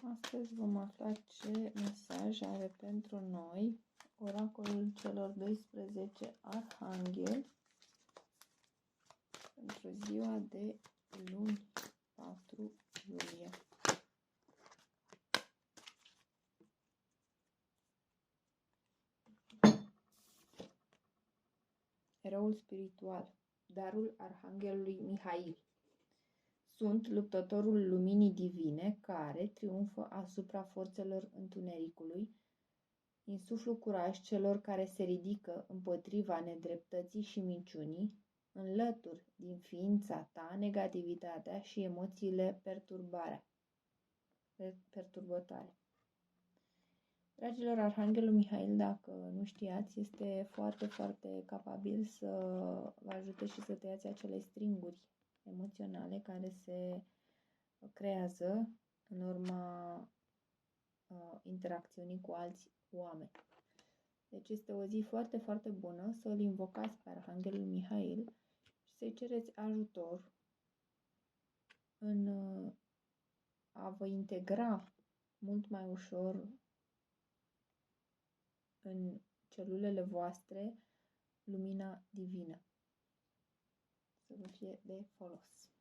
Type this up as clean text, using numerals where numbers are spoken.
Astăzi vom afla ce mesaj are pentru noi oracolul celor 12 arhangheli pentru ziua de luni 4 iulie. Eroul spiritual, darul arhanghelului Mihail. Sunt luptătorul luminii divine care triumfă asupra forțelor întunericului, insuflu curaj celor care se ridică împotriva nedreptății și minciunii, înlături din ființa ta negativitatea și emoțiile perturbătoare. Dragilor, Arhanghelul Mihail, dacă nu știați, este foarte, foarte capabil să vă ajute și să tăiați acele stringuri emoționale care se creează în urma interacțiunii cu alți oameni. Deci este o zi foarte, foarte bună să îl invocați pe Arhanghelul Mihail și să-i cereți ajutor în a vă integra mult mai ușor în celulele voastre lumina divină. Să vă fie de folos.